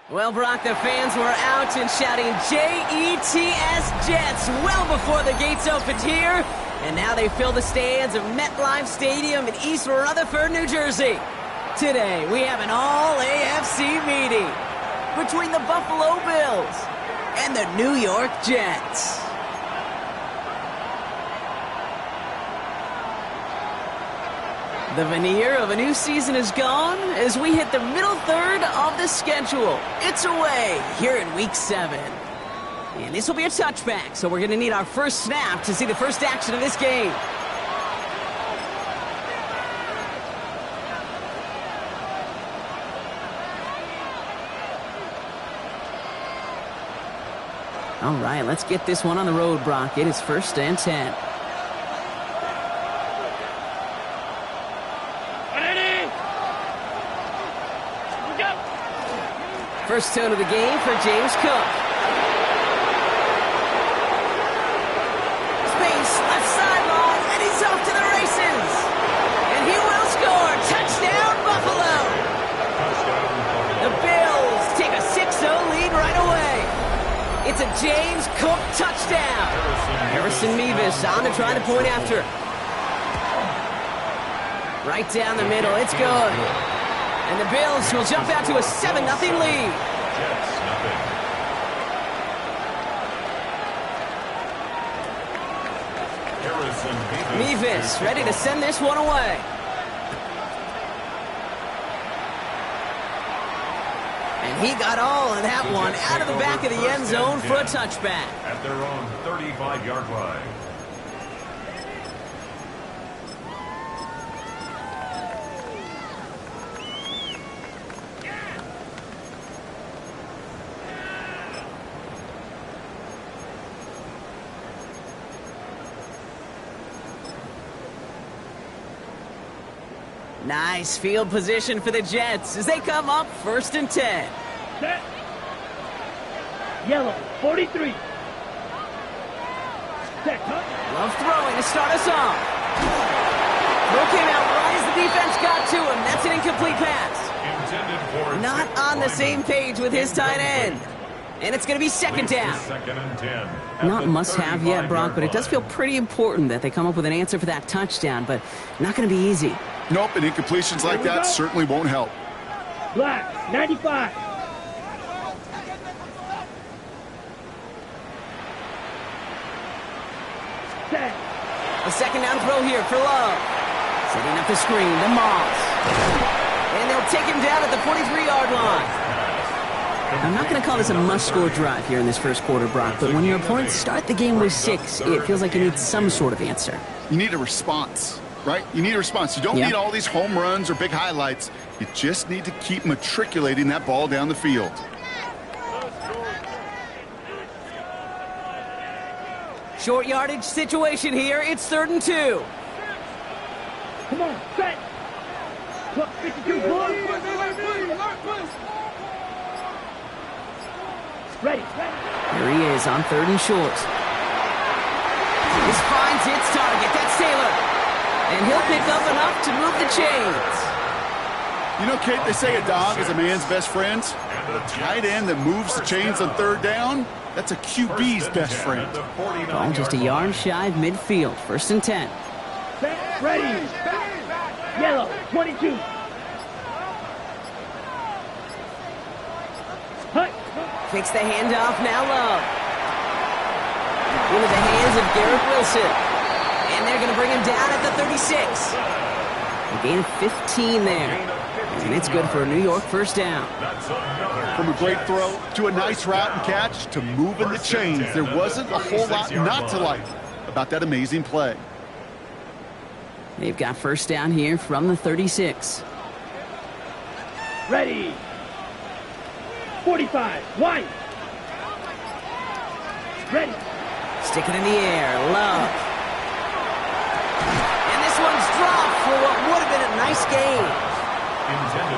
Well, Brock, the fans were out and shouting J-E-T-S Jets well before the gates opened here. And now they fill the stands of MetLife Stadium in East Rutherford, New Jersey. Today, we have an all-AFC meeting between the Buffalo Bills and the New York Jets. The veneer of a new season is gone as we hit the middle third of the schedule. It's away here in Week 7. And this will be a touchback, so we're going to need our first snap to see the first action of this game. All right, let's get this one on the road, Brock. It is 1st and 10. First tone of the game for James Cook. Space, left sideline, and he's off to the races. And he will score. Touchdown, Buffalo. The Bills take a 6-0 lead right away. It's a James Cook touchdown. Harrison Mevis on to try to point after. Right down the middle. It's good. And the Bills will jump out to a 7-0 lead. Mevis ready to send this one away. And he got all of that one out of the back of the end zone for a touchback. At their own 35-yard line. Nice field position for the Jets as they come up 1st and 10. Set. Yellow, 43. Set. Love throwing to start us off. Throw came out right as the defense got to him. That's an incomplete pass. Not on the same page with his tight end. And it's going to be 2nd down. 2nd and 10. Not must-have yet, Brock, but it does feel pretty important that they come up with an answer for that touchdown, but not going to be easy. Nope, and incompletions like that certainly won't help. Black, 95. Set. A 2nd down throw here for Love. Setting up the screen to Moss. And they'll take him down at the 43-yard line. I'm not going to call this a must-score drive here in this first quarter, Brock, but when your opponents start the game with 6, it feels like you need some sort of answer. You need a response, right? You need a response. You don't need all these home runs or big highlights. You just need to keep matriculating that ball down the field. Short yardage situation here. It's 3rd and 2. Come on, set. Clock 52, Ready. Here he is on 3rd and short. This finds its target. That's Taylor. And he'll pick up enough to move the chains. You know, Kate, they say a dog is a man's best friend. The tight end that moves the chains on 3rd down, that's a QB's best friend. Ball just a yard shy of midfield. 1st and 10. Set, ready. Yellow, 22. Hut. Fakes the handoff, now Love. Into the hands of Garrett Wilson. And they're going to bring him down at the 36. A gain of 15 there. And it's good for a New York 1st down. From a great throw to a nice route and catch to moving the chains, there wasn't a whole lot not to like about that amazing play. They've got 1st down here from the 36. Ready. 45, wide. Ready. Stick it in the air, Love. And this one's dropped for what would have been a nice gain.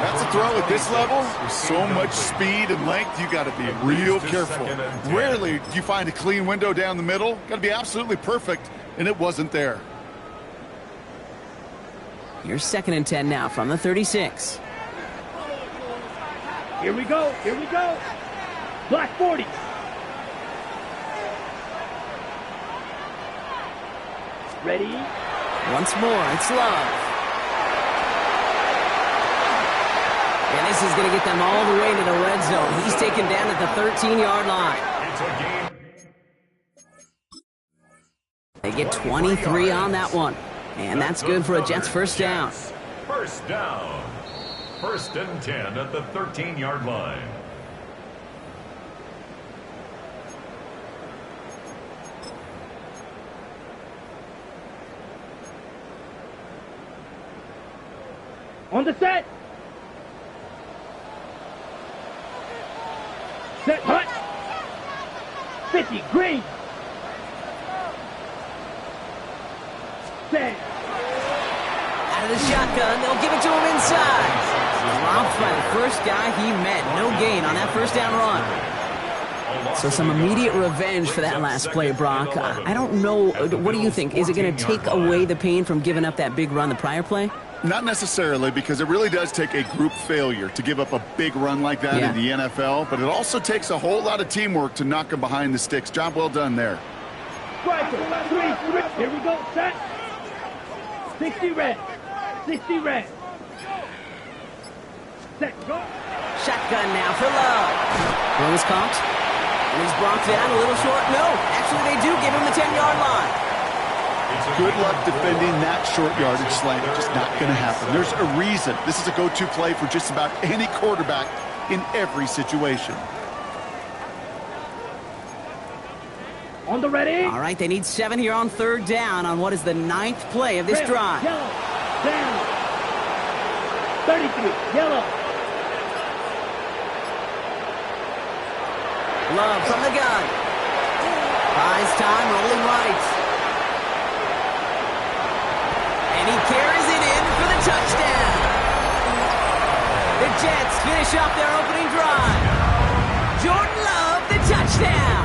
That's a throw at this level. With so much speed and length, you got to be real careful. Rarely do you find a clean window down the middle. Got to be absolutely perfect, and it wasn't there. Here's 2nd and 10 now from the 36. Here we go. Here we go. Black 40. Ready? Once more, it's Love. And this is going to get them all the way to the red zone. He's taken down at the 13-yard line. It's a game. They get 23 on that one. And that's good for a Jets first down. First down. First and 10 at the 13-yard line. On the set. Set, hut. 50, green. Set. Out of the shotgun, they'll give it to him inside. Dropped by the first guy he met. No gain on that first down run. So some immediate revenge for that last play, Brock. I don't know. What do you think? Is it going to take away the pain from giving up that big run the prior play? Not necessarily, because it really does take a group failure to give up a big run like that in the NFL, but it also takes a whole lot of teamwork to knock them behind the sticks. Job well done there. Striker, 3. Here we go, set. 60 red. 60 red. Set, go. Shotgun now for Love. Throw is caught. And he's brought down a little short. No, actually they do give him the 10-yard line. Good luck defending that short yardage slant. Just not going to happen. There's a reason. This is a go-to play for just about any quarterback in every situation. On the ready. All right, they need 7 here on third down on what is the 9th play of this drive. Yellow, down. 33, yellow. Love from the gun. Buys time, rolling right. And he carries it in for the touchdown. The Jets finish off their opening drive. Jordan Love, the touchdown.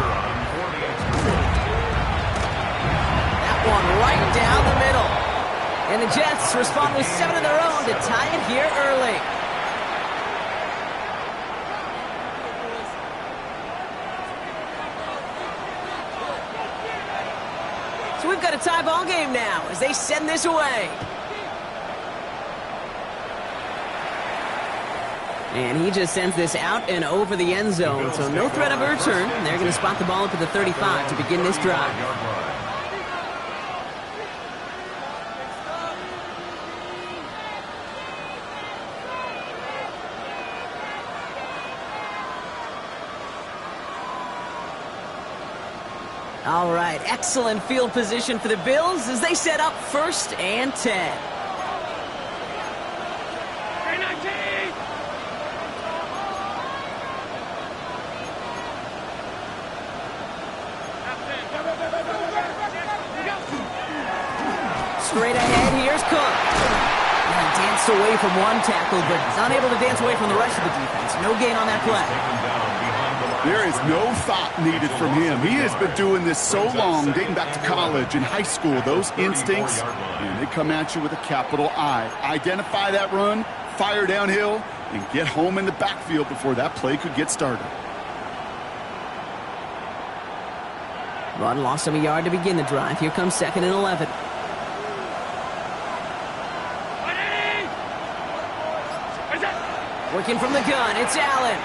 That one right down the middle. And the Jets respond with 7 of their own to tie it here early. So we've got a tie ball game now as they send this away. And he just sends this out and over the end zone, so no threat of a return. They're going to spot the ball up at the 35 to begin this drive. All right, excellent field position for the Bills as they set up first and 10. Straight ahead, here's Cook. He danced away from one tackle, but unable to dance away from the rest of the defense. No gain on that play. There is no thought needed from him. He has been doing this so long, dating back to college and high school. Those instincts, and they come at you with a capital I. Identify that run, fire downhill, and get home in the backfield before that play could get started. Run lost him a yard to begin the drive. Here comes 2nd and 11. Working from the gun, it's Allen.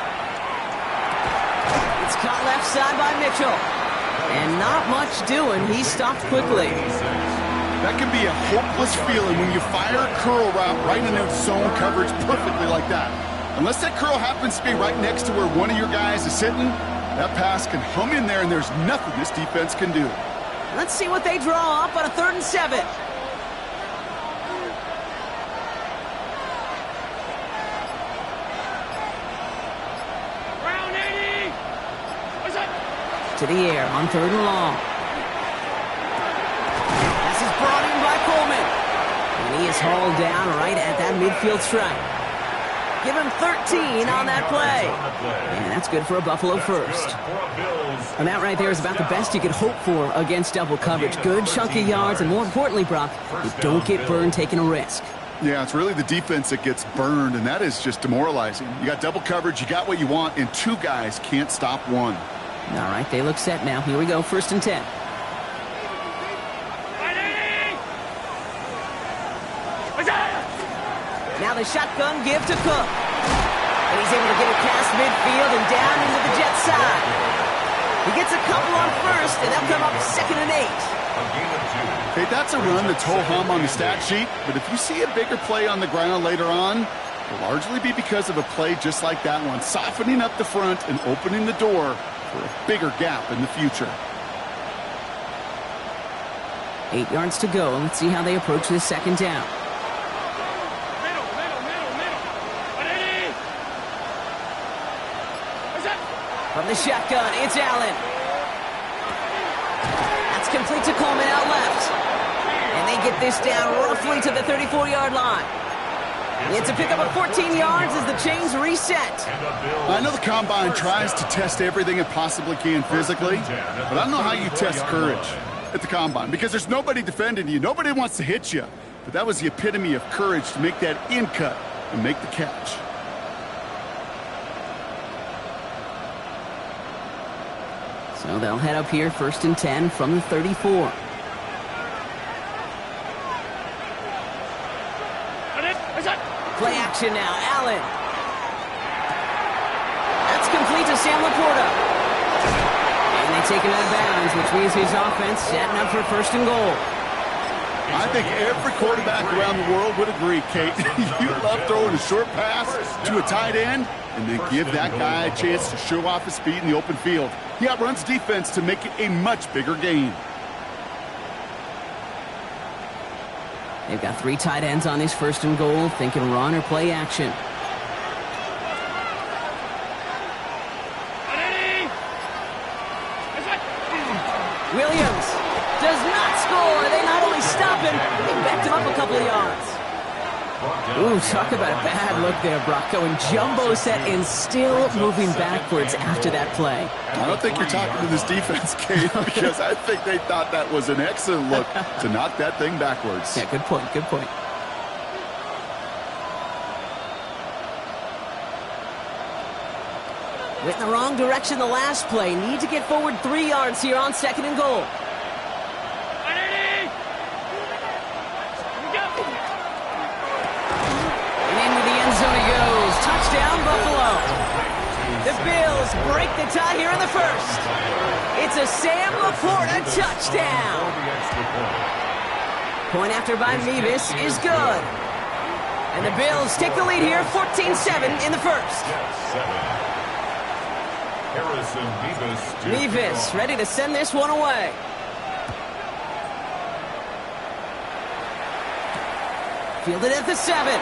It's caught left side by Mitchell. And not much doing. He stopped quickly. That can be a hopeless feeling when you fire a curl route right into zone coverage perfectly like that. Unless that curl happens to be right next to where one of your guys is sitting, that pass can hum in there and there's nothing this defense can do. Let's see what they draw up on a 3rd and 7. To the air on 3rd and long. This is brought in by Coleman. And he is hauled down right at that midfield stripe. Give him 13 on that play. And that's good for a Buffalo first. And that right there is about the best you could hope for against double coverage. Good chunky yards, and more importantly, Brock, you don't get burned taking a risk. Yeah, it's really the defense that gets burned, and that is just demoralizing. You got double coverage, you got what you want, and two guys can't stop one. All right, they look set now. Here we go, 1st and 10. Now the shotgun give to Cook. And he's able to get it past midfield and down into the Jets side. He gets a couple on 1st, and they'll come up 2nd and 8. Hey, that's a run that's ho-hum on the stat sheet, but if you see a bigger play on the ground later on, it'll largely be because of a play just like that one, softening up the front and opening the door for a bigger gap in the future. 8 yards to go. Let's see how they approach this 2nd down. From the shotgun, it's Allen. That's complete to Coleman out left. And they get this down roughly to the 34-yard line. It's a pickup of 14 yards as the chains reset. I know the Combine tries to test everything it possibly can physically, but I don't know how you test courage at the Combine because there's nobody defending you. Nobody wants to hit you. But that was the epitome of courage to make that in cut and make the catch. So they'll head up here 1st and 10 from the 34. Play action now, Allen. That's complete to Sam Laporta. And they take him out of bounds, which means his offense setting up for 1st and goal. I think every quarterback around the world would agree, Kate. You love throwing a short pass to a tight end and then give that guy a chance to show off his speed in the open field. He outruns defense to make it a much bigger gain. They've got 3 tight ends on this 1st and goal, thinking run or play action. Williams does not score. They not only stop him, they backed him up a couple of yards. Ooh, talk about a bad look there, Brock. Going jumbo set and still moving backwards after that play. I don't think you're talking to this defense, Kate, because I think they thought that was an excellent look to knock that thing backwards. Yeah, good point, good point. Went in the wrong direction the last play. Need to get forward 3 yards here on 2nd and goal. Touchdown, Buffalo. The Bills break the tie here in the 1st. It's a Sam Laporta touchdown. Point after by Mevis is good. And the Bills take the lead here, 14-7 in the 1st. Mevis ready to send this one away. Fielded at the 7.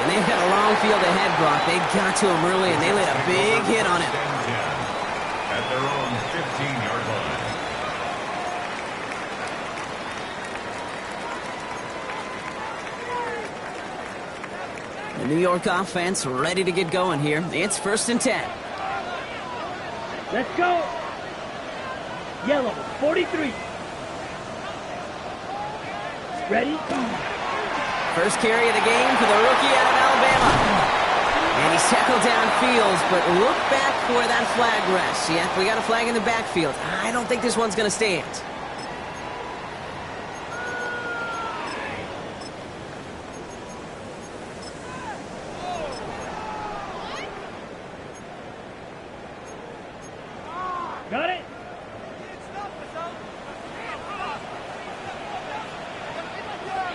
They've got a long field ahead, Brock. They got to him early, and they laid a big hit on him. At their own 15-yard line. The New York offense ready to get going here. It's 1st and 10. Let's go. Yellow, 43. Ready? First carry of the game for the rookie out of Alabama. And he's tackled downfield, but look back for where that flag rests. Yeah, we got a flag in the backfield. I don't think this one's going to stand. Got it?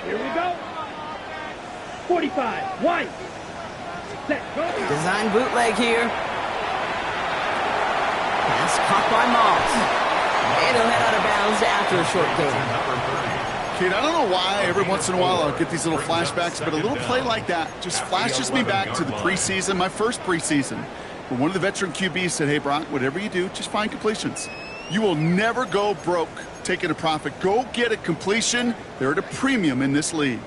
Here we go. 45, wide. Set, go. Design bootleg here. Pass caught by Moss. And he'll head out of bounds after a short gain. Kate, I don't know why every once in a while I'll get these little flashbacks, but a little play like that just flashes me back to the preseason, my first preseason, where one of the veteran QBs said, hey, Brock, whatever you do, just find completions. You will never go broke taking a profit. Go get a completion. They're at a premium in this league.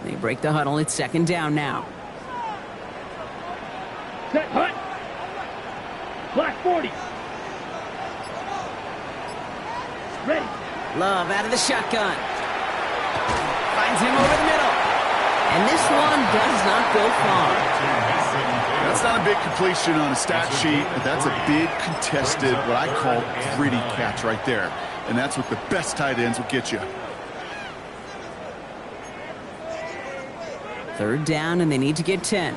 They break the huddle. It's 2nd down now. Set, hut. Black 40. Ready. Love out of the shotgun. Finds him over the middle. And this one does not go far. That's not a big completion on a stat sheet, but that's a big contested, what I call gritty catch right there. And that's what the best tight ends will get you. Third down, and they need to get 10.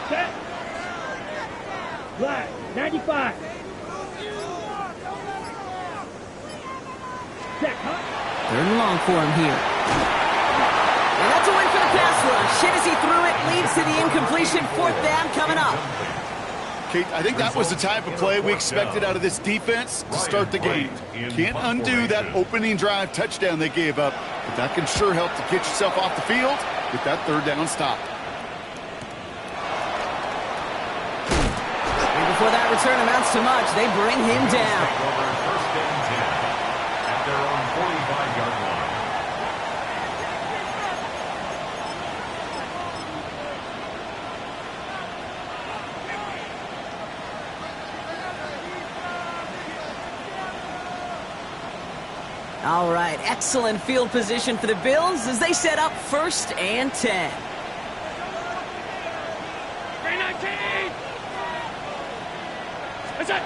Set. Black, 95. Set, hot. Third and long for him here. And that's a win for the pass rush. Shit as he threw it, leads to the incompletion. Fourth down coming up. Kate, I think that was the type of play we expected out of this defense to start the game. Can't undo that opening drive touchdown they gave up, but that can sure help to get yourself off the field with that third down stop. And before that return amounts to much, they bring him down. First and 10 at their own 45-yard line. All right, excellent field position for the Bills as they set up first and 10. 319. That's it.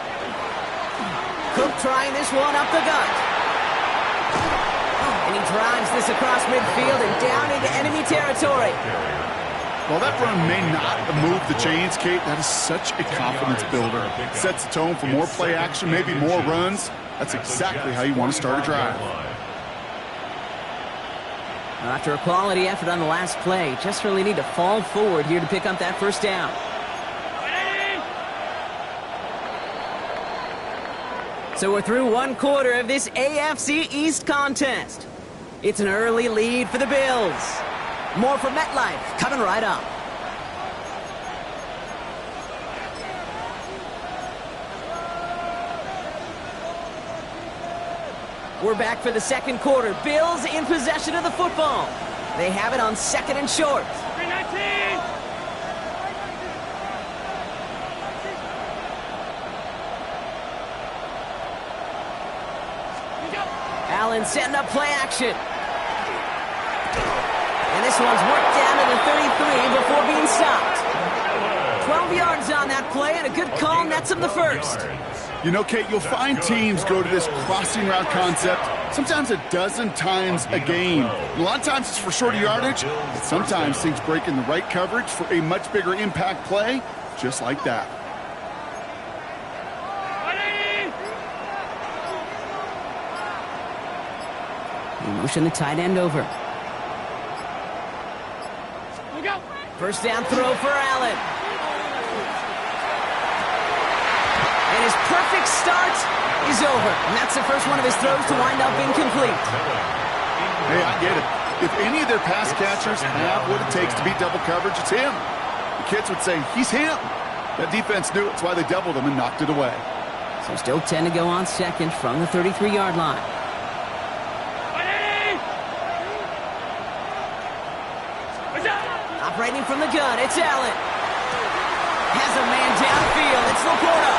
Cook trying this one up the gut. And he drives this across midfield and down into enemy territory. While that run may not move the chains, Kate, that is such a confidence builder. Sets the tone for more play action, maybe more runs. That's exactly how you want to start a drive. After a quality effort on the last play, just really need to fall forward here to pick up that first down. So we're through one quarter of this AFC East contest. It's an early lead for the Bills. More from MetLife coming right up. We're back for the second quarter. Bills in possession of the football. They have it on second and short. 319. Allen setting up play action. And this one's worked down to the 33 before being stopped. 12 yards on that play, and a good call nets him the first. You know, Kate, you'll find teams go to this crossing route concept sometimes a dozen times a game. A lot of times it's for shorter yardage, but sometimes things break in the right coverage for a much bigger impact play, just like that. They motion the tight end over. First down throw for Allen. And his perfect start is over. And that's the first one of his throws to wind up incomplete. Hey, I get it. If any of their pass catchers have what it takes to beat double coverage, it's him. The kids would say, he's him. That defense knew it. That's why they doubled him and knocked it away. So still 10 to go on second from the 33-yard line. Operating from the gun, it's Allen. Has a man downfield, it's Laporta.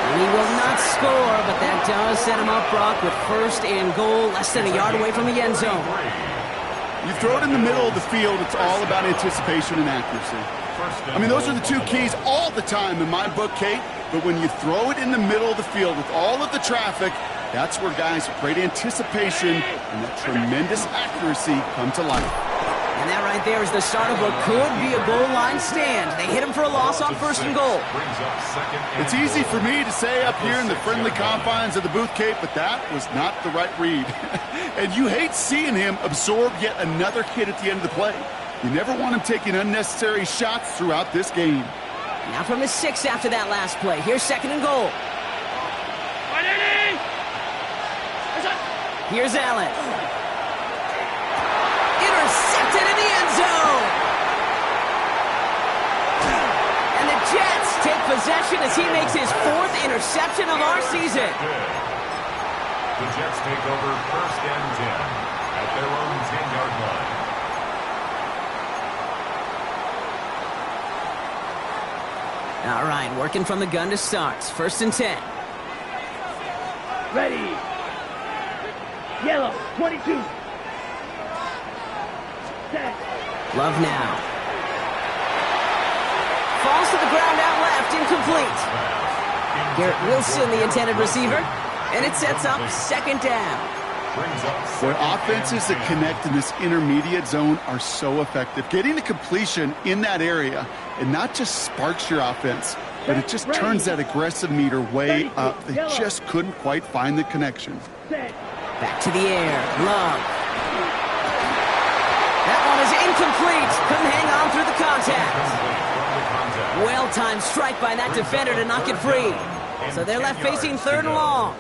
And he will not score, but that does set him up, Brock, with first and goal, less than a yard away from the end zone. You throw it in the middle of the field, it's all about anticipation and accuracy. I mean, those are the two keys all the time in my book, Kate. But when you throw it in the middle of the field with all of the traffic, that's where guys with great anticipation and that tremendous accuracy come to life. And that right there is the start of what could be a goal line stand. They hit him for a loss on first and goal. It's easy for me to say up here in the friendly confines of the booth, Kate, but that was not the right read. And you hate seeing him absorb yet another hit at the end of the play. You never want him taking unnecessary shots throughout this game. Now from the 6 after that last play. Here's second and goal. Here's Allen. Intercepted in the end zone. And the Jets take possession as he makes his 4th interception of our season. The Jets take over first and 10 at their own 10-yard line. All right, working from the gun to start. First and 10. Ready. Yellow, 22. Set. Love now. Falls to the ground out left, incomplete. Garrett Wilson, the intended receiver, and it sets up second down. Boy, offenses that connect in this intermediate zone are so effective. Getting a completion in that area, it not just sparks your offense, but it just turns that aggressive meter way up. They just couldn't quite find the connection. Back to the air. Love. That one is incomplete. Couldn't hang on through the contact. Well-timed strike by that defender to knock it free. So they're left facing third and long.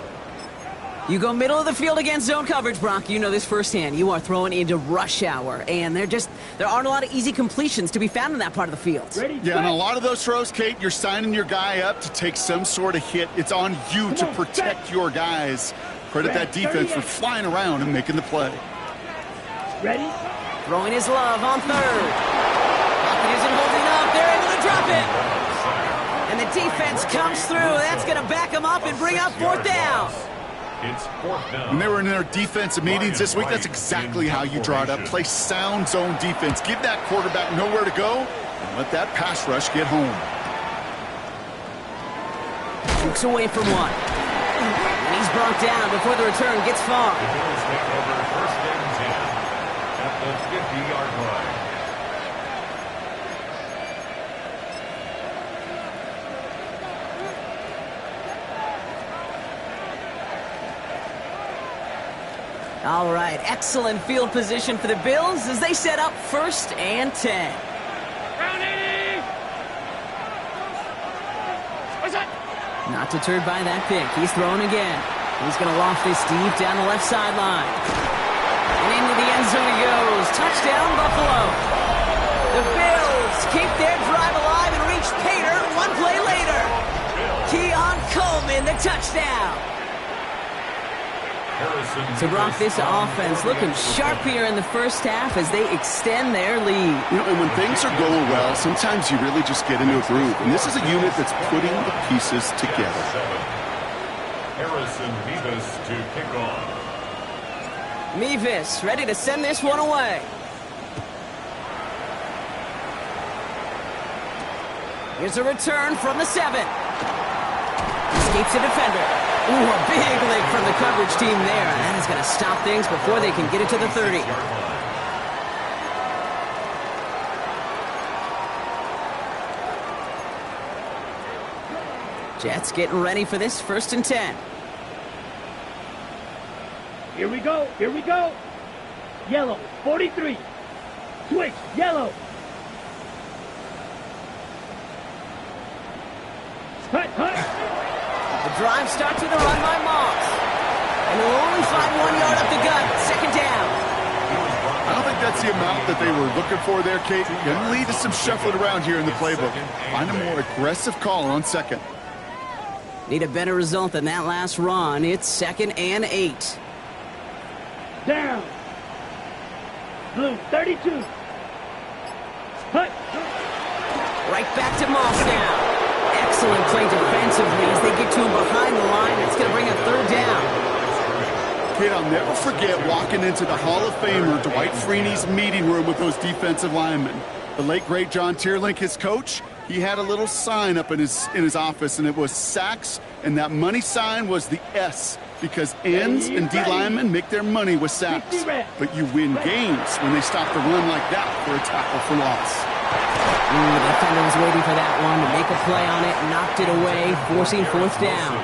You go middle of the field against zone coverage, Brock. You know this firsthand. You are throwing into rush hour, and there aren't a lot of easy completions to be found in that part of the field. Yeah, and a lot of those throws, Kate, you're signing your guy up to take some sort of hit. It's on you to protect your guys. Credit that defense for flying around and making the play. Ready? Throwing his Love on third. Pocket isn't holding up. They're able to drop it. And the defense comes through. That's going to back them up and bring up fourth down. It's fourth down. When they were in their defensive meetings this week, that's exactly how you draw it up. Play sound zone defense. Give that quarterback nowhere to go and let that pass rush get home. Jukes away from one. And he's brought down before the return gets far. The Bills take over first and 10 at the 50-yard line. All right, excellent field position for the Bills as they set up first and 10. Not deterred by that pick. He's throwing again. He's going to loft this deep down the left sideline. And into the end zone he goes. Touchdown, Buffalo. The Bills keep their drive alive and reach Pater one play later. Keon Coleman, the touchdown. So, Brock, this offense looking sharp here in the first half as they extend their lead. You know, and when things are going well, sometimes you really just get into a groove. And this is a unit that's putting the pieces together. Harrison Mevis to kick off. Mevis ready to send this one away. Here's a return from the 7. Escapes the defender. Ooh, a big lick from the coverage team there. And that is going to stop things before they can get it to the 30. Jets getting ready for this first and 10. Here we go. Here we go. Yellow, 43. Switch, yellow. Hut, hut. The drive starts with a run by Moss. And they'll only find 1 yard up the gut. Second down. I don't think that's the amount that they were looking for there, Kate. Going to lead to some shuffling around here in the playbook. Find a more aggressive call on second. Need a better result than that last run. It's 2nd and 8. Down. Blue, 32. Hut. Right back to Moss now. Excellent play defensively as they get to him behind the line. It's going to bring a third down. Kid, I'll never forget walking into the Hall of Famer Dwight Freeney's meeting room with those defensive linemen. The late, great John Tierlink, his coach, he had a little sign up in his office, and it was sacks, and that money sign was the S, because ends and D linemen make their money with sacks. But you win games when they stop the run like that for a tackle for loss. The defender was waiting for that one to make a play on it, knocked it away, forcing fourth down.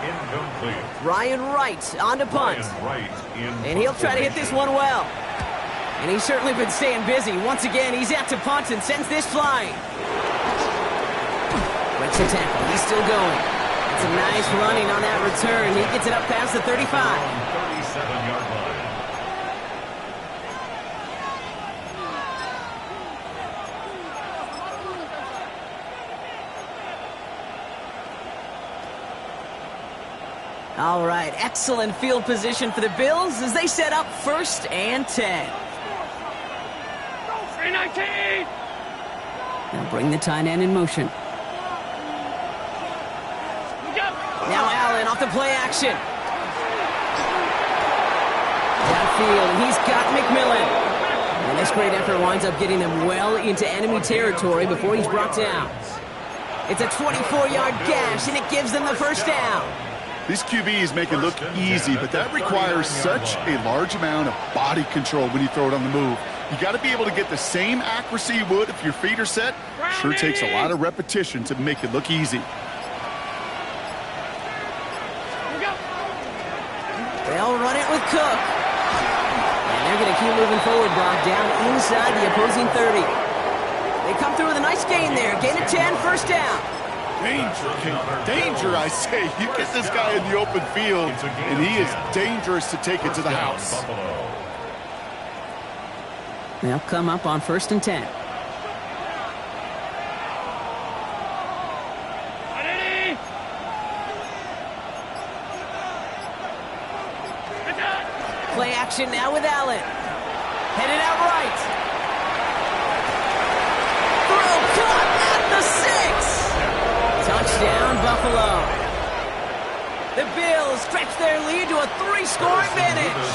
Incomplete. Ryan Wright on to punt. And he'll try to hit this one well. And he's certainly been staying busy. Once again, he's out to punt and sends this flying. Breaks the tackle. He's still going. It's a nice running on that return. He gets it up past the 35. 37-yard line. All right, excellent field position for the Bills as they set up first and 10. 319. Now bring the tight end in motion. Now Allen off the play action. Downfield, and he's got McMillan. And this great effort winds up getting him well into enemy territory before he's brought down. It's a 24-yard gash, and it gives them the first down. These QBs make it look easy, but that requires such a large amount of body control when you throw it on the move. You got to be able to get the same accuracy you would if your feet are set. Sure takes a lot of repetition to make it look easy. They'll run it with Cook. And they're going to keep moving forward, Brock, down inside the opposing 30. They come through with a nice gain there. Gain of 10, first down. Danger, I say. You get this guy in the open field, and he is dangerous to take it to the house. They'll come up on 1st and 10. Play action now with Allen. Headed out right. Throw caught at the 6. Touchdown, Buffalo. The Bills stretch their lead to a 3-score advantage.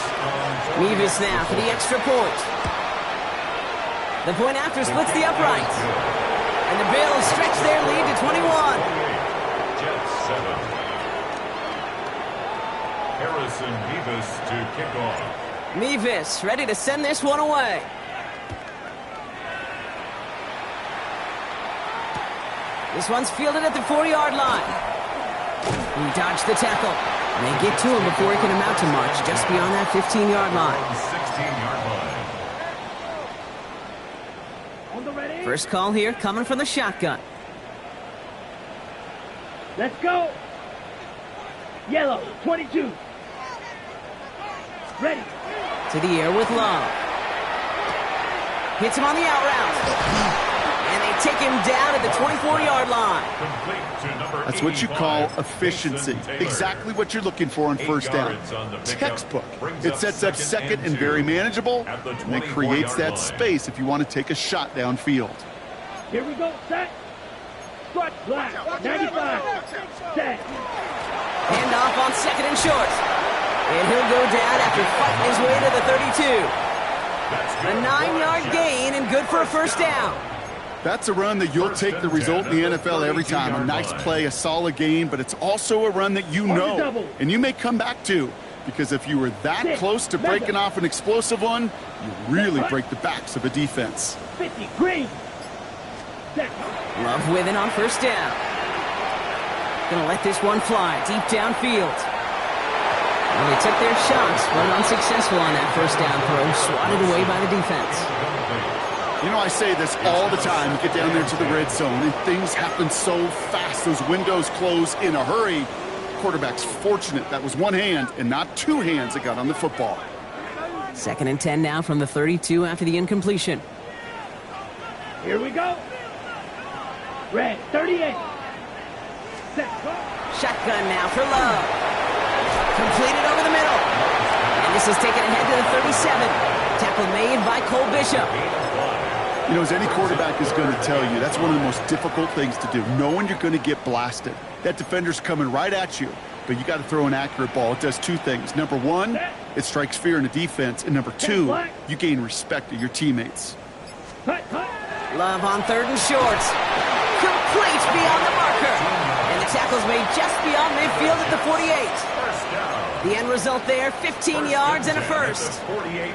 Nyj now for the extra point. The point after splits the upright. And the Bills stretch their lead to 21. Jets 7. Harrison Nyj to kick off. Nyj ready to send this one away. This one's fielded at the 4-yard line. He dodged the tackle. And they get to him before he can amount to much, just beyond that 15-yard line. 16-yard line. On the ready. First call here coming from the shotgun. Let's go. Yellow, 22. Ready. To the air with Love. Hits him on the out route. And they take him down at the 24-yard line. That's what you call efficiency. Exactly what you're looking for on first down. Textbook. It sets up second and very manageable, and it creates that space if you want to take a shot downfield. Here we go. Set. Front black. 95. Set. Handoff on 2nd and short. And he'll go down after fighting his way to the 32. A 9-yard gain and good for a first down. That's a run that you'll take the result in the NFL every time. A nice play, a solid gain, but it's also a run that you know and you may come back to, because if you were that close to breaking off an explosive one, you really break the backs of a defense. 50, green. Set. Love with it on first down. Gonna let this one fly deep downfield. Well, they took their shots, but unsuccessful on that first down throw, swatted away by the defense. You know, I say this all the time. You get down there to the red zone, and things happen so fast. Those windows close in a hurry. Quarterback's fortunate that was one hand and not two hands that got on the football. 2nd and 10 now from the 32 after the incompletion. Here we go. Red, 38. Set. Shotgun now for Love. Completed over the middle. And this is taken ahead to the 37. Tackle made by Cole Bishop. You know, as any quarterback is going to tell you, that's one of the most difficult things to do, knowing you're going to get blasted. That defender's coming right at you, but you got to throw an accurate ball. It does two things. Number one, it strikes fear in the defense, and number two, you gain respect of your teammates. Love on 3rd and short. Complete beyond the marker. And the tackle's made just beyond midfield at the 48. The end result there, 15 yards and a first.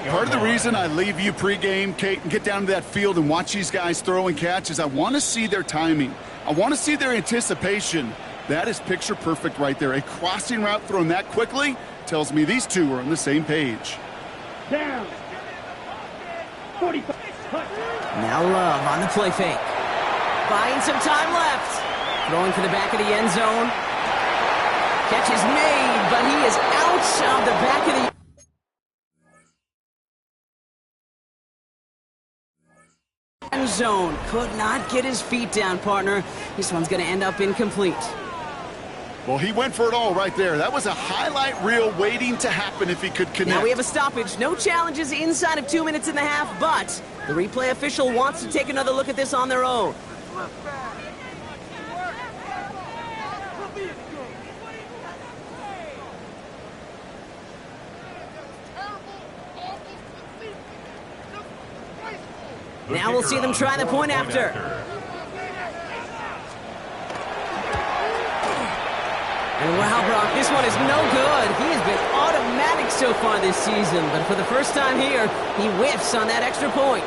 Part of the reason I leave you pregame, Kate, and get down to that field and watch these guys throw and catch is I want to see their timing. I want to see their anticipation. That is picture perfect right there. A crossing route thrown that quickly tells me these two are on the same page. Down. 45. Now Love on the play fake. Buying some time left. Throwing for the back of the end zone. Catch is made, but he is out of the back of the end zone. Could not get his feet down, partner. This one's going to end up incomplete. Well, he went for it all right there. That was a highlight reel waiting to happen if he could connect. Now we have a stoppage. No challenges inside of 2 minutes and a half, but the replay official wants to take another look at this on their own. Now we'll see them try the point after. And wow, Brock, this one is no good. He has been automatic so far this season, but for the first time here, he whiffs on that extra point.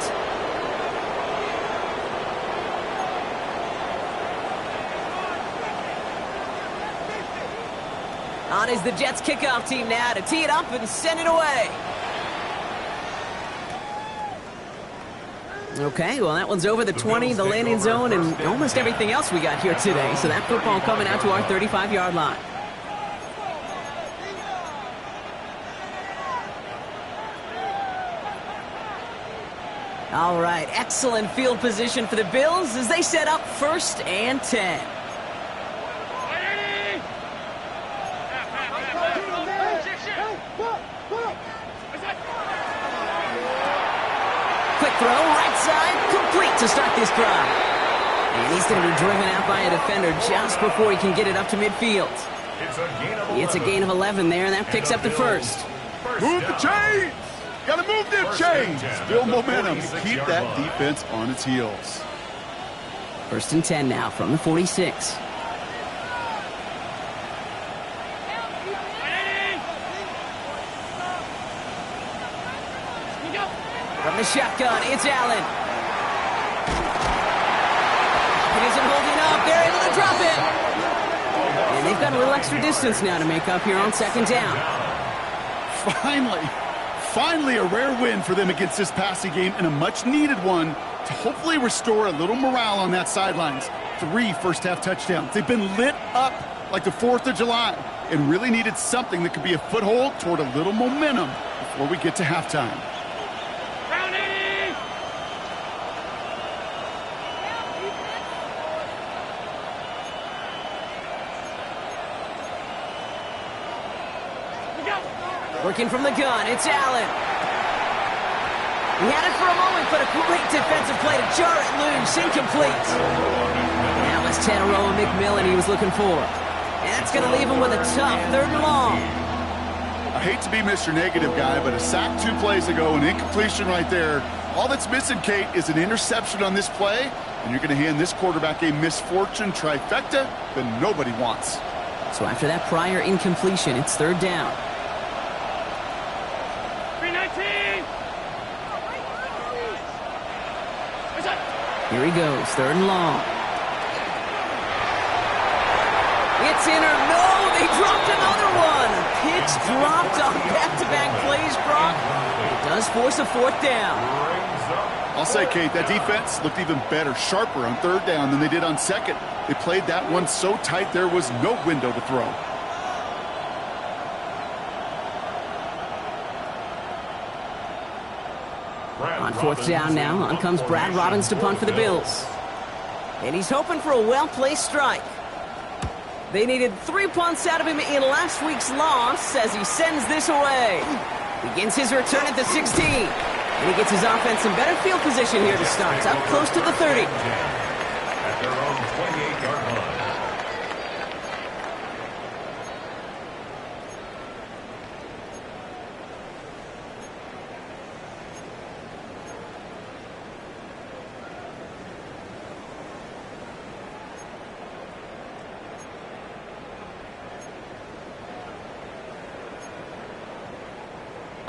On is the Jets kickoff team now to tee it up and send it away. Okay, well, that one's over the 20, the landing zone, and almost everything else we got here today. So that football coming out to our 35-yard line. All right, excellent field position for the Bills as they set up 1st and 10. Quick throw, right side, complete to start this drive. And he's going to be driven out by a defender just before he can get it up to midfield. It's a gain of 11 there, and that picks up the first. Move the chains! Gotta move them chains! Build momentum. Keep that defense on its heels. 1st and 10 now from the 46. From the shotgun, it's Allen. It isn't holding up. They're able to drop it. And they've got a little extra distance now to make up here on 2nd down. Finally a rare win for them against this passing game, and a much-needed one to hopefully restore a little morale on that sidelines. 3 first-half touchdowns. They've been lit up like the 4th of July and really needed something that could be a foothold toward a little momentum before we get to halftime. Working from the gun, it's Allen. He had it for a moment, but a great defensive play to jar it loose, incomplete. Now it's Tanaroa McMillan he was looking for. And that's going to leave him with a tough 3rd and long. I hate to be Mr. Negative Guy, but a sack 2 plays ago, an incompletion right there. All that's missing, Kate, is an interception on this play, and you're going to hand this quarterback a misfortune trifecta that nobody wants. So after that prior incompletion, it's 3rd down. Here he goes, 3rd and long. It's in or no, they dropped another one. Picks dropped on back-to-back plays, Brock. It does force a 4th down. I'll say, Kate, that defense looked even better, sharper on 3rd down than they did on 2nd. They played that one so tight there was no window to throw. On 4th down now, on comes Brad Robbins to punt for the Bills. And he's hoping for a well-placed strike. They needed 3 punts out of him in last week's loss as he sends this away. Begins his return at the 16. And he gets his offense in better field position here to start, up close to the 30. At their own 28-yard line.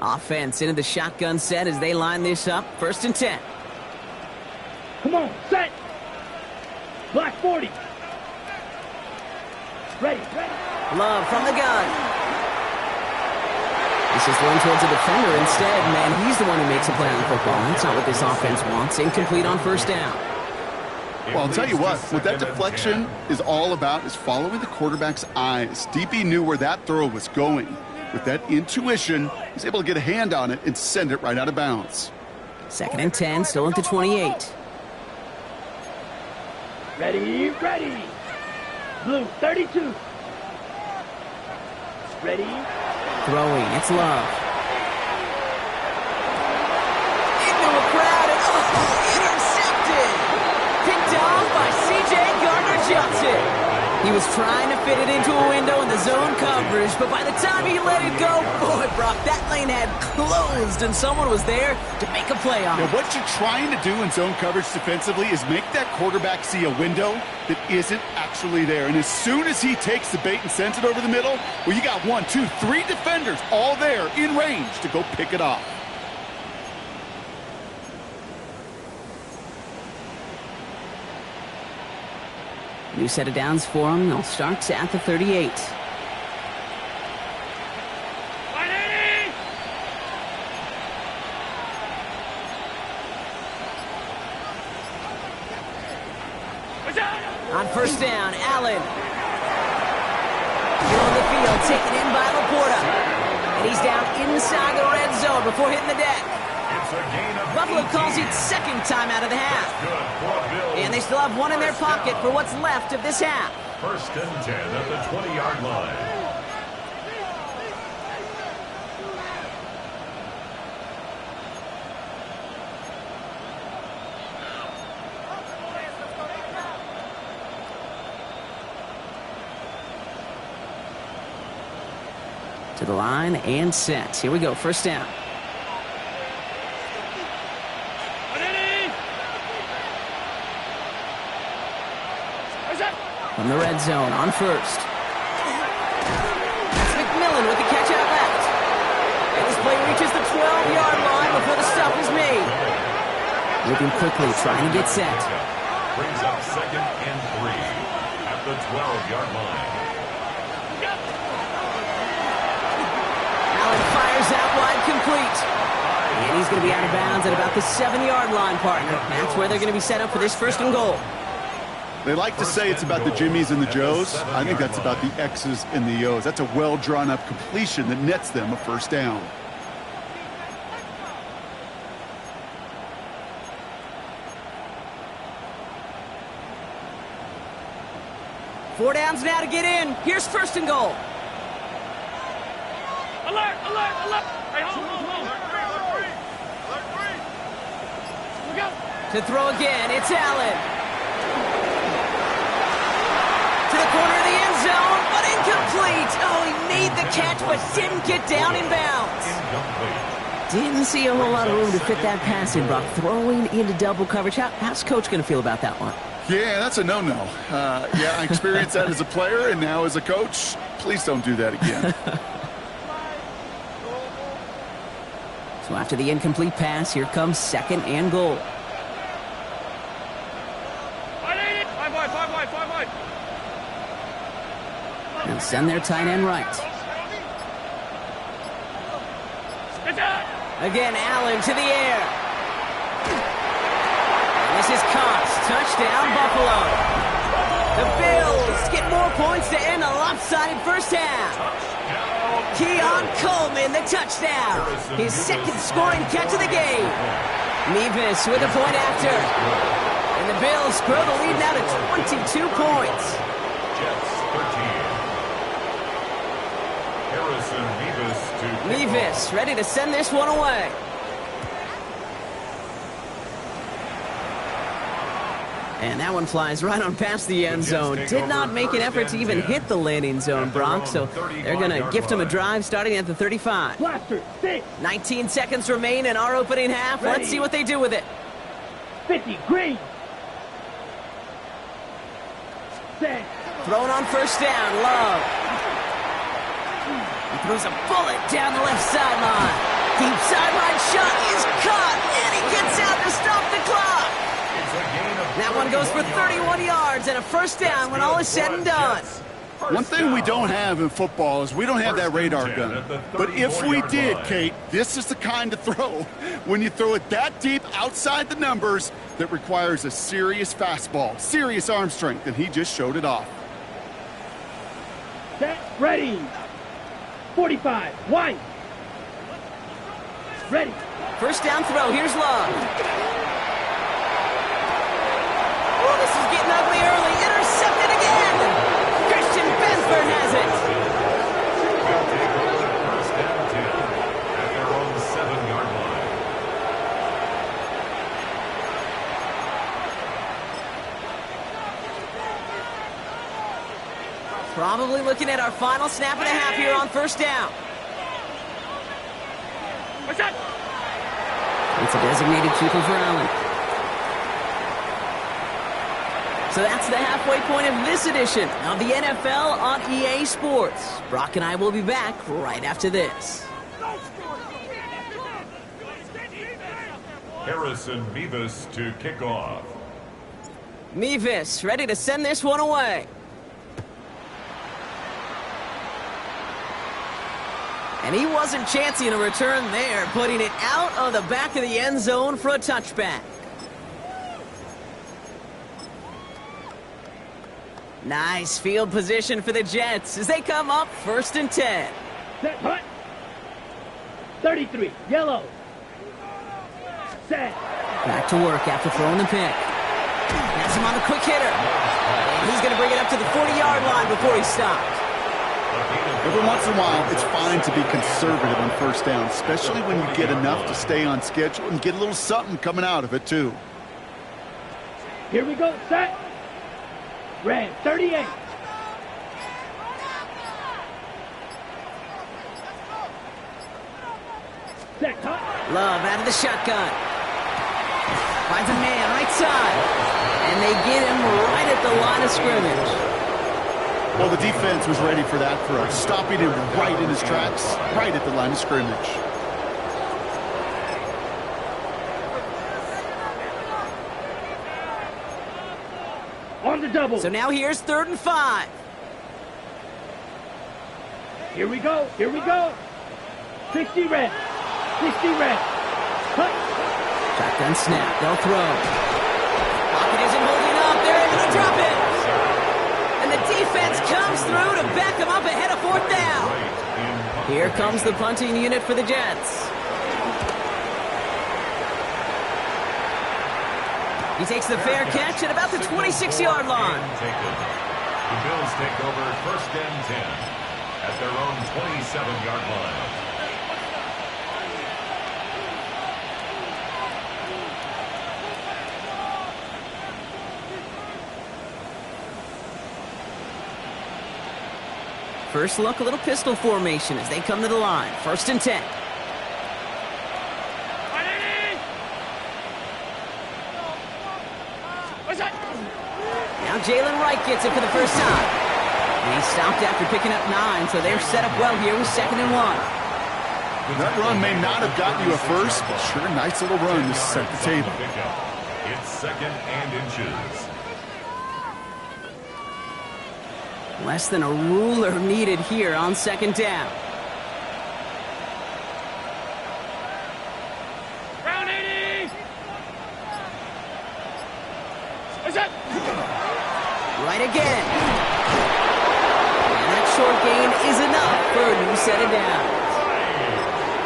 Offense into the shotgun set as they line this up. 1st and 10. Come on, set. Black 40. Ready. Love from the gun. This is thrown towards a defender instead. Man, he's the one who makes a play on the football. That's not what this offense wants. Incomplete on 1st down. Well, I'll tell you what that deflection is all about is following the quarterback's eyes. DB knew where that throw was going. With that intuition, he's able to get a hand on it and send it right out of bounds. 2nd and 10, still at the 28. Ready. Blue 32. Ready. Throwing, it's Love. Into a crowd and intercepted. Picked off by C.J. Gardner-Johnson. He was trying to fit it into a window in the zone coverage, but by the time he let it go, boy, Brock, that lane had closed, and someone was there to make a play on it. Now, what you're trying to do in zone coverage defensively is make that quarterback see a window that isn't actually there. And as soon as he takes the bait and sends it over the middle, well, you got 1, 2, 3 defenders all there in range to go pick it off. New set of downs for him. They'll start at the 38. On first down, Allen. Middle of the field, taken in by Laporta. And he's down inside the red zone before hitting the deck. Buffalo calls it second time out of the half. And they still have one in their pocket for what's left of this half. First and 10 at the 20-yard line. To the line and set. Here we go, first down. From the red zone on first. That's McMillan with the catch out left. And this play reaches the 12-yard line before the stop is made. Moving quickly, trying to get set. Brings up second and 3 at the 12-yard line. Allen fires out wide, complete. And he's going to be out of bounds at about the 7-yard line, partner. That's where they're going to be set up for this first and goal. They like to say it's about the Jimmies and the Joes. I think that's about the X's and the O's. That's a well-drawn-up completion that nets them a first down. Four downs now to get in. Here's first and goal. Alert, alert, alert. Hey, hold. Alert 3. Look out. To throw again, it's Allen. To the corner of the end zone, but incomplete. Oh, he made the catch, but didn't get down in bounds. Didn't see a whole lot of room to fit that pass in, Brock. Throwing into double coverage. How's Coach going to feel about that one? Yeah, that's a no-no. Yeah, I experienced that as a player, and now as a coach, please don't do that again. So after the incomplete pass, here comes second and goal. 5 wide. And send their tight end right. Again, Allen to the air. And this is caught. Touchdown, Buffalo. The Bills get more points to end a lopsided first half. Keon Coleman, the touchdown. His second scoring catch of the game. Mevis with a point after. And the Bills grow the lead now to 22 points. Jets 13. Harrison Mevis to Mevis ready to send this one away. And that one flies right on past the end zone. Did not make an effort to even hit the landing zone, Brock. So they're going to gift him a drive starting at the 35. Blaster, 6. 19 seconds remain in our opening half. Let's see what they do with it. 50, green. Set. Thrown on first down, Love. He throws a bullet down the left sideline. Deep sideline shot is caught, and he gets out to stop the clock. That one goes for 31 yards and a first down when all is said and done. One thing we don't have in football is we don't have that radar gun. But if we did, Kate, this is the kind of throw, when you throw it that deep outside the numbers, that requires a serious fastball, serious arm strength, and he just showed it off. Set, ready. 45, wide. Ready. First down throw, here's Love. Oh, this is getting ugly early. Intercepted again. Christian Benford has it. They'll take over first down 10 at their own 7-yard line. Probably looking at our final snap and a half here on first down. What's that? It's a designated keeper for Allen. So that's the halfway point of this edition of the NFL on EA Sports. Brock and I will be back right after this. Harrison Vivas to kick off. Mevis ready to send this one away. And he wasn't chancing a return there, putting it out of the back of the end zone for a touchback. Nice field position for the Jets as they come up 1st and 10. Set, punt. 33, yellow. Set. Back to work after throwing the pick. Has him on the quick hitter. And he's going to bring it up to the 40-yard line before he stopped. Every once in a while, it's fine to be conservative on first down, especially when you get enough to stay on schedule and get a little something coming out of it, too. Here we go, set. Red, 38. Set, cut. Love out of the shotgun. Finds a man right side. And they get him right at the line of scrimmage. Well, the defense was ready for that throw, stopping him right in his tracks, right at the line of scrimmage. On the double. So now here's 3rd and 5. Here we go, here we go. 60 red, 60 red. Cut. Shotgun snap, they'll throw. Pocket isn't holding up, they're able to drop it. And the defense comes through to back him up ahead of 4th down. Here comes the punting unit for the Jets. He takes the fair catch at about the 26-yard line. The Bills take over 1st and 10 at their own 27-yard line. First look, a little pistol formation as they come to the line. 1st and 10. Now Jalen Wright gets it for the first time. And he stopped after picking up 9, so they're set up well here with 2nd and 1. That run may not have gotten you a first, but sure, nice little run to set the table. It's 2nd and inches. Less than a ruler needed here on 2nd down. Round 80. What's that? Right again. And that short gain is enough for a new set of downs.